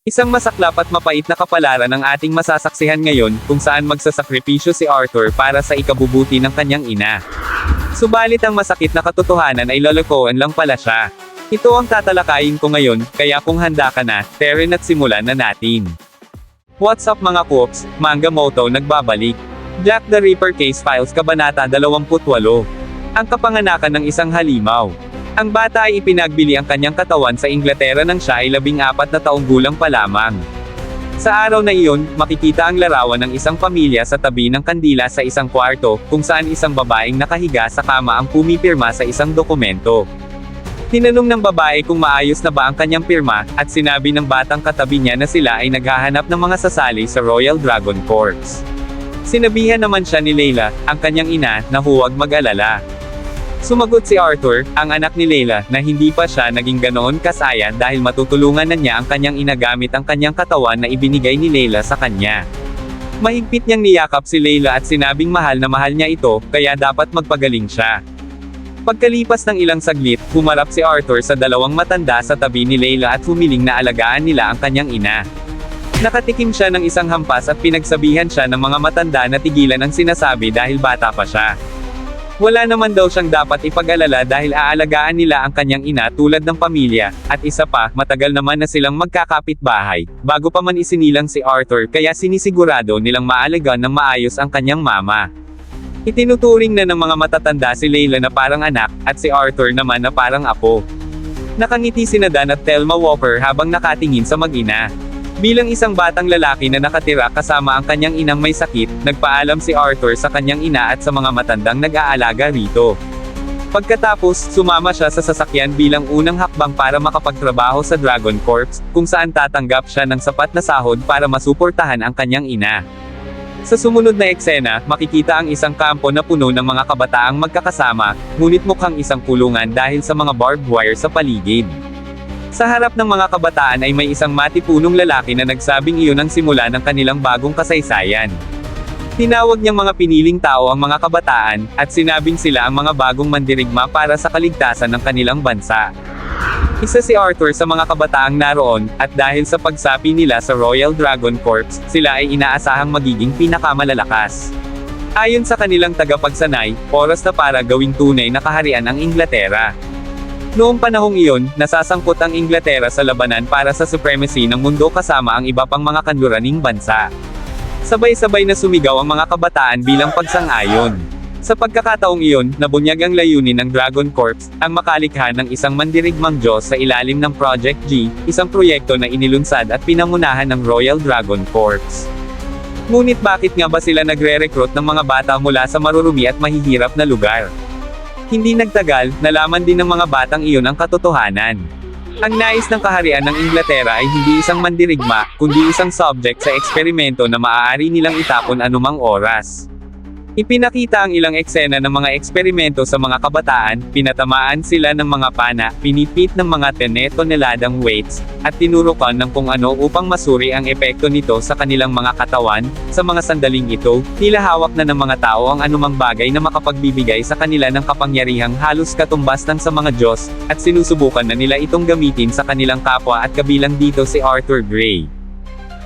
Isang masaklap at mapait na kapalaran ang ating masasaksihan ngayon, kung saan magsasakripisyo si Arthur para sa ikabubuti ng kanyang ina. Subalit ang masakit na katotohanan ay lolokohan lang pala siya. Ito ang tatalakayin ko ngayon, kaya kung handa ka na, tara at simulan na natin. What's up mga Coops, Manga Moto nagbabalik. Jack the Ripper Case Files Kabanata 28. Ang kapanganakan ng isang halimaw. Ang bata ay ipinagbili ang kanyang katawan sa Inglaterra nang siya ay 14 na taong gulang pa lamang. Sa araw na iyon, makikita ang larawan ng isang pamilya sa tabi ng kandila sa isang kwarto, kung saan isang babaeng nakahiga sa kama ang pumipirma sa isang dokumento. Tinanong ng babae kung maayos na ba ang kanyang pirma, at sinabi ng batang katabi niya na sila ay naghahanap ng mga sasali sa Royal Dragon Corps. Sinabihan naman siya ni Layla, ang kanyang ina, na huwag mag-alala. Sumagot si Arthur, ang anak ni Layla, na hindi pa siya naging ganoon kasaya dahil matutulungan na niya ang kanyang ina gamit ang kanyang katawan na ibinigay ni Layla sa kanya. Mahigpit niyang niyakap si Layla at sinabing mahal na mahal niya ito, kaya dapat magpagaling siya. Pagkalipas ng ilang saglit, humarap si Arthur sa dalawang matanda sa tabi ni Layla at humiling na alagaan nila ang kanyang ina. Nakatikim siya ng isang hampas at pinagsabihan siya ng mga matanda na tigilan ang sinasabi dahil bata pa siya. Wala naman daw siyang dapat ipag-alala dahil aalagaan nila ang kanyang ina tulad ng pamilya, at isa pa, matagal naman na silang magkakapit-bahay, bago pa man isinilang si Arthur kaya sinisigurado nilang maalagaan ng maayos ang kanyang mama. Itinuturing na ng mga matatanda si Layla na parang anak, at si Arthur naman na parang apo. Nakangiti sina Dan at Thelma Walker habang nakatingin sa mag-ina. Bilang isang batang lalaki na nakatira kasama ang kanyang inang may sakit, nagpaalam si Arthur sa kanyang ina at sa mga matandang nag-aalaga rito. Pagkatapos, sumama siya sa sasakyan bilang unang hakbang para makapagtrabaho sa Dragon Corps, kung saan tatanggap siya ng sapat na sahod para masuportahan ang kanyang ina. Sa sumunod na eksena, makikita ang isang kampo na puno ng mga kabataang magkakasama, ngunit mukhang isang kulungan dahil sa mga barbed wire sa paligid. Sa harap ng mga kabataan ay may isang matipunong lalaki na nagsabing iyon ang simula ng kanilang bagong kasaysayan. Tinawag niyang mga piniling tao ang mga kabataan, at sinabing sila ang mga bagong mandirigma para sa kaligtasan ng kanilang bansa. Isa si Arthur sa mga kabataang naroon, at dahil sa pagsapi nila sa Royal Dragon Corps, sila ay inaasahang magiging pinakamalalakas. Ayon sa kanilang tagapagsanay, oras na para gawing tunay na kaharian ang Inglaterra. Noong panahong iyon, nasasangkot ang Inglaterra sa labanan para sa supremacy ng mundo kasama ang iba pang mga kanluraning bansa. Sabay-sabay na sumigaw ang mga kabataan bilang pagsang-ayon. Sa pagkakataong iyon, nabunyag ang layunin ng Dragon Corps, ang makalikha ng isang mandirigmang Diyos sa ilalim ng Project G, isang proyekto na inilunsad at pinangunahan ng Royal Dragon Corps. Ngunit bakit nga ba sila nagre-recruit ng mga bata mula sa marurumi at mahihirap na lugar? Hindi nagtagal, nalaman din ng mga batang iyon ang katotohanan. Ang nais ng kaharian ng Inglaterra ay hindi isang mandirigma, kundi isang subject sa eksperimento na maaari nilang itapon anumang oras. Ipinakita ang ilang eksena ng mga eksperimento sa mga kabataan, pinatamaan sila ng mga pana, pinipit ng mga 10 toneladang weights, at tinurukan ng kung ano upang masuri ang epekto nito sa kanilang mga katawan. Sa mga sandaling ito, tila hawak na ng mga tao ang anumang bagay na makapagbibigay sa kanila ng kapangyarihang halos katumbas ng sa mga Diyos, at sinusubukan na nila itong gamitin sa kanilang kapwa at kabilang dito si Arthur Gray.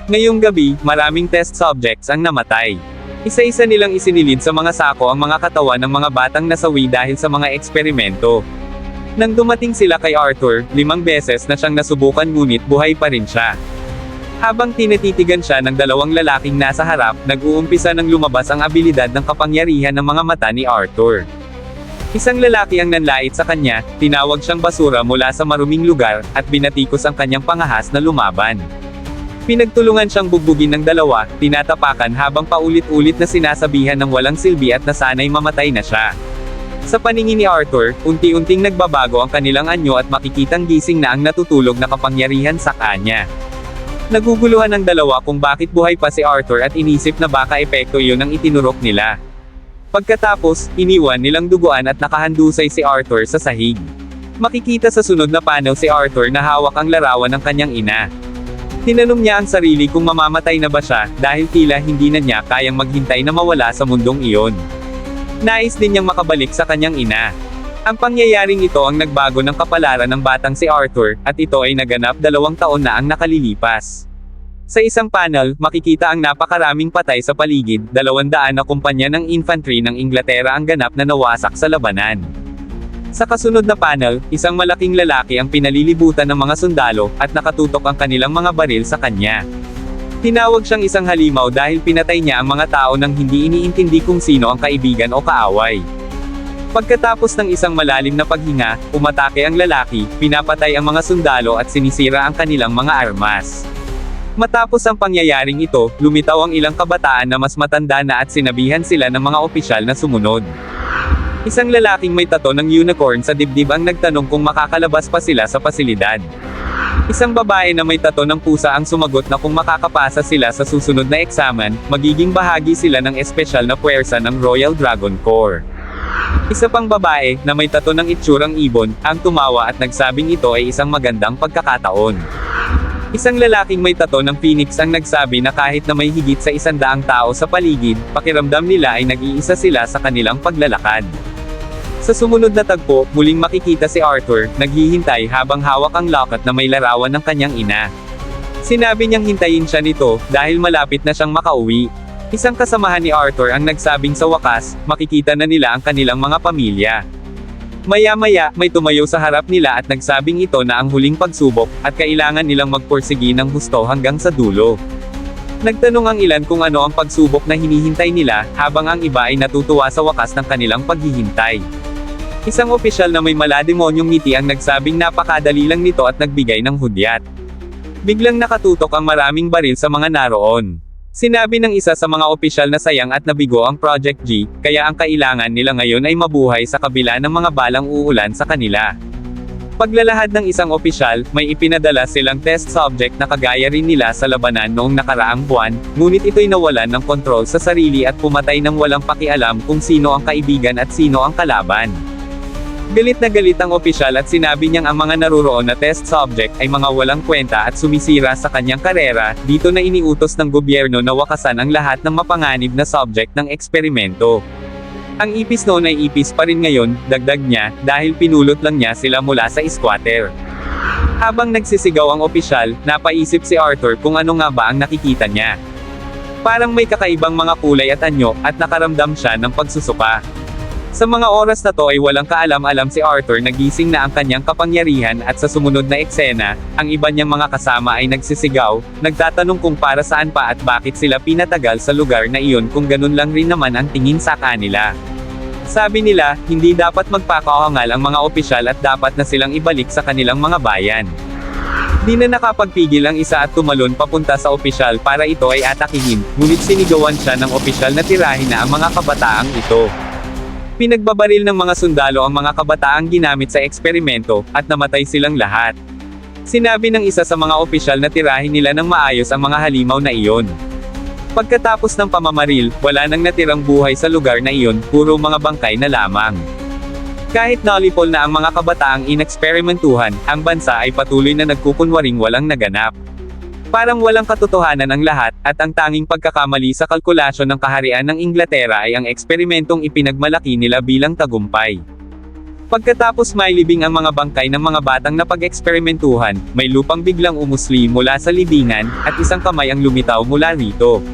Ngayong gabi, maraming test subjects ang namatay. Isa-isa nilang isinilid sa mga sako ang mga katawan ng mga batang nasawi dahil sa mga eksperimento. Nang dumating sila kay Arthur, 5 beses na siyang nasubukan ngunit buhay pa rin siya. Habang tinititigan siya ng dalawang lalaking nasa harap, nag-uumpisa ng lumabas ang abilidad ng kapangyarihan ng mga mata ni Arthur. Isang lalaki ang nanlait sa kanya, tinawag siyang basura mula sa maruming lugar, at binatikos ang kanyang pangahas na lumaban. Pinagtulungan siyang bugbugin ng dalawa, tinatapakan habang paulit-ulit na sinasabihan ng walang silbi at nasanay mamatay na siya. Sa paningin ni Arthur, unti-unting nagbabago ang kanilang anyo at makikitang gising na ang natutulog na kapangyarihan sa kanya. Naguguluhan ng dalawa kung bakit buhay pa si Arthur at inisip na baka epekto iyon ang itinurok nila. Pagkatapos, iniwan nilang duguan at nakahandusay si Arthur sa sahig. Makikita sa sunod na panel si Arthur na hawak ang larawan ng kanyang ina. Tinanong niya ang sarili kung mamamatay na ba siya, dahil tila hindi na niya kayang maghintay na mawala sa mundong iyon. Nais din niyang makabalik sa kanyang ina. Ang pangyayaring ito ang nagbago ng kapalaran ng batang si Arthur, at ito ay naganap 2 taon na ang nakalilipas. Sa isang panel, makikita ang napakaraming patay sa paligid, 200 na kumpanya ng infantry ng Inglaterra ang ganap na nawasak sa labanan. Sa kasunod na panel, isang malaking lalaki ang pinalilibutan ng mga sundalo, at nakatutok ang kanilang mga baril sa kanya. Tinawag siyang isang halimaw dahil pinatay niya ang mga tao nang hindi iniintindi kung sino ang kaibigan o kaaway. Pagkatapos ng isang malalim na paghinga, umatake ang lalaki, pinapatay ang mga sundalo at sinisira ang kanilang mga armas. Matapos ang pangyayaring ito, lumitaw ang ilang kabataan na mas matanda na at sinabihan sila ng mga opisyal na sumunod. Isang lalaking may tato ng unicorn sa dibdib ang nagtanong kung makakalabas pa sila sa pasilidad. Isang babae na may tato ng pusa ang sumagot na kung makakapasa sila sa susunod na eksamen, magiging bahagi sila ng espesyal na puwersa ng Royal Dragon Corps. Isa pang babae, na may tato ng itsurang ibon, ang tumawa at nagsabing ito ay isang magandang pagkakataon. Isang lalaking may tato ng phoenix ang nagsabi na kahit na may higit sa 100 tao sa paligid, pakiramdam nila ay nag-iisa sila sa kanilang paglalakad. Sa sumunod na tagpo, muling makikita si Arthur, naghihintay habang hawak ang locket na may larawan ng kanyang ina. Sinabi niyang hintayin siya nito, dahil malapit na siyang makauwi. Isang kasamahan ni Arthur ang nagsabing sa wakas, makikita na nila ang kanilang mga pamilya. Maya-maya, may tumayo sa harap nila at nagsabing ito na ang huling pagsubok, at kailangan nilang magpursigi ng husto hanggang sa dulo. Nagtanong ang ilan kung ano ang pagsubok na hinihintay nila, habang ang iba ay natutuwa sa wakas ng kanilang paghihintay. Isang opisyal na may malademonyong ngiti ang nagsabing napakadali lang nito at nagbigay ng hudyat. Biglang nakatutok ang maraming baril sa mga naroon. Sinabi ng isa sa mga opisyal na sayang at nabigo ang Project G, kaya ang kailangan nila ngayon ay mabuhay sa kabila ng mga balang uulan sa kanila. Paglalahad ng isang opisyal, may ipinadala silang test subject na kagaya rin nila sa labanan noong nakaraang buwan, ngunit ito'y nawalan ng kontrol sa sarili at pumatay ng walang pakialam kung sino ang kaibigan at sino ang kalaban. Galit na galit ang opisyal at sinabi niyang ang mga naruroon na test subject ay mga walang kwenta at sumisira sa kanyang karera, dito na iniutos ng gobyerno na wakasan ang lahat ng mapanganib na subject ng eksperimento. Ang ipis noon ay ipis pa rin ngayon, dagdag niya, dahil pinulot lang niya sila mula sa squatter. Habang nagsisigaw ang opisyal, napaisip si Arthur kung ano nga ba ang nakikita niya. Parang may kakaibang mga kulay at anyo, at nakaramdam siya ng pagsusuka. Sa mga oras na to ay walang kaalam-alam si Arthur na gising na ang kanyang kapangyarihan at sa sumunod na eksena, ang iba niyang mga kasama ay nagsisigaw, nagtatanong kung para saan pa at bakit sila pinatagal sa lugar na iyon kung ganun lang rin naman ang tingin sa kanila. Sabi nila, hindi dapat magpakahangal ang mga opisyal at dapat na silang ibalik sa kanilang mga bayan. Di na nakapagpigil ang isa at tumalon papunta sa opisyal para ito ay atakihin, ngunit sinigawan siya ng opisyal na tirahin na ang mga kabataang ito. Pinagbabaril ng mga sundalo ang mga kabataang ginamit sa eksperimento, at namatay silang lahat. Sinabi ng isa sa mga opisyal na tirahin nila ng maayos ang mga halimaw na iyon. Pagkatapos ng pamamaril, wala nang natirang buhay sa lugar na iyon, puro mga bangkay na lamang. Kahit nalipol na ang mga kabataang ineksperimentuhan, ang bansa ay patuloy na nagkukunwaring walang naganap. Parang walang katotohanan ang lahat, at ang tanging pagkakamali sa kalkulasyon ng kaharian ng Inglaterra ay ang eksperimentong ipinagmalaki nila bilang tagumpay. Pagkatapos mailibing ang mga bangkay ng mga batang napag-eksperimentuhan, may lupang biglang umusli mula sa libingan, at isang kamay ang lumitaw mula rito.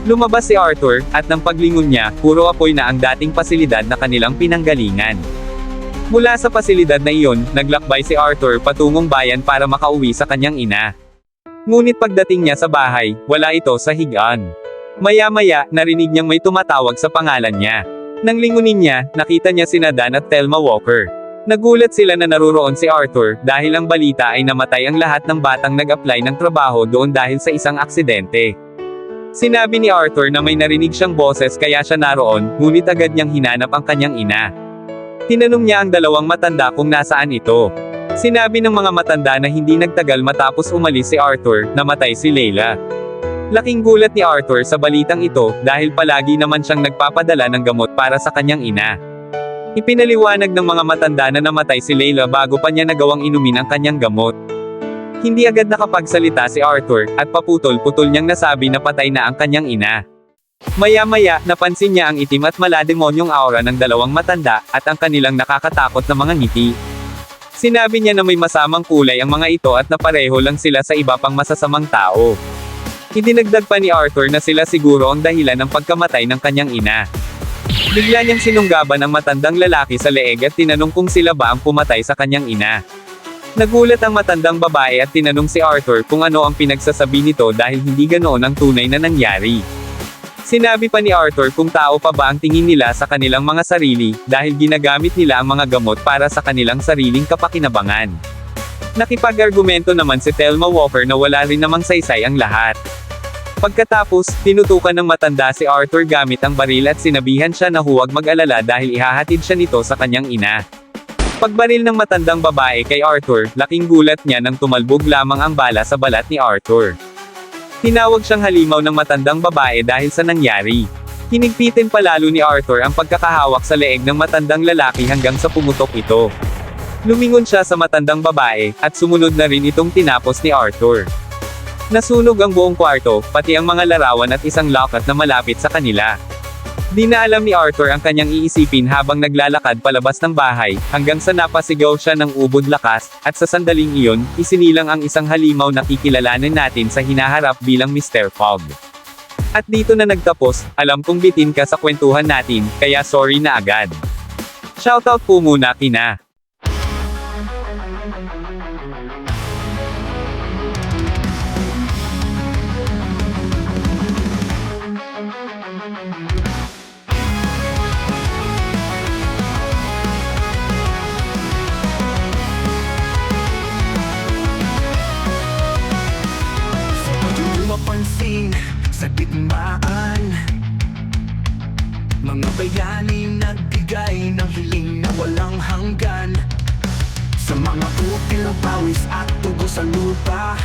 Lumabas si Arthur, at nang paglingon niya, puro apoy na ang dating pasilidad na kanilang pinanggalingan. Mula sa pasilidad na iyon, naglakbay si Arthur patungong bayan para makauwi sa kanyang ina. Ngunit pagdating niya sa bahay, wala ito sa higaan. Maya-maya, narinig niyang may tumatawag sa pangalan niya. Nang lingunin niya, nakita niya sina Dan at Thelma Walker. Nagulat sila na naruroon si Arthur, dahil ang balita ay namatay ang lahat ng batang nag-apply ng trabaho doon dahil sa isang aksidente. Sinabi ni Arthur na may narinig siyang boses kaya siya naroon, ngunit agad niyang hinanap ang kanyang ina. Tinanong niya ang dalawang matanda kung nasaan ito. Sinabi ng mga matanda na hindi nagtagal matapos umalis si Arthur, namatay si Layla. Laking gulat ni Arthur sa balitang ito, dahil palagi naman siyang nagpapadala ng gamot para sa kanyang ina. Ipinaliwanag ng mga matanda na namatay si Layla bago pa niya nagawang inumin ang kanyang gamot. Hindi agad nakapagsalita si Arthur, at paputol-putol niyang nasabi na patay na ang kanyang ina. Maya-maya, napansin niya ang itim at malademonyong aura ng dalawang matanda, at ang kanilang nakakatakot na mga ngiti. Sinabi niya na may masamang kulay ang mga ito at na pareho lang sila sa iba pang masasamang tao. Idinagdag pa ni Arthur na sila siguro ang dahilan ng pagkamatay ng kanyang ina. Bigla niyang sinunggaban ang matandang lalaki sa leeg at tinanong kung sila ba ang pumatay sa kanyang ina. Nagulat ang matandang babae at tinanong si Arthur kung ano ang pinagsasabi nito dahil hindi ganoon ang tunay na nangyari. Sinabi pa ni Arthur kung tao pa ba ang tingin nila sa kanilang mga sarili, dahil ginagamit nila ang mga gamot para sa kanilang sariling kapakinabangan. Nakipag-argumento naman si Thelma Walker na wala rin namang saysay ang lahat. Pagkatapos, tinutukan ng matanda si Arthur gamit ang baril at sinabihan siya na huwag mag-alala dahil ihahatid siya nito sa kanyang ina. Pagbaril ng matandang babae kay Arthur, laking gulat niya nang tumalbog lamang ang bala sa balat ni Arthur. Tinawag siyang halimaw ng matandang babae dahil sa nangyari. Hinigpitin palalo ni Arthur ang pagkakahawak sa leeg ng matandang lalaki hanggang sa pumutok ito. Lumingon siya sa matandang babae, at sumunod na rin itong tinapos ni Arthur. Nasunog ang buong kwarto, pati ang mga larawan at isang locket na malapit sa kanila. Di na alam ni Arthur ang kanyang iisipin habang naglalakad palabas ng bahay, hanggang sa napasigaw siya ng ubod lakas, at sa sandaling iyon, isinilang ang isang halimaw na kikilalanin natin sa hinaharap bilang Mr. Fogg. At dito na nagtapos, alam kong bitin ka sa kwentuhan natin, kaya sorry na agad. Shoutout po muna kina mapansin sa digmaan, mga bayani nagbigay ng hiling na walang hanggan. Sa mga upil, pawis at tugo sa lupa,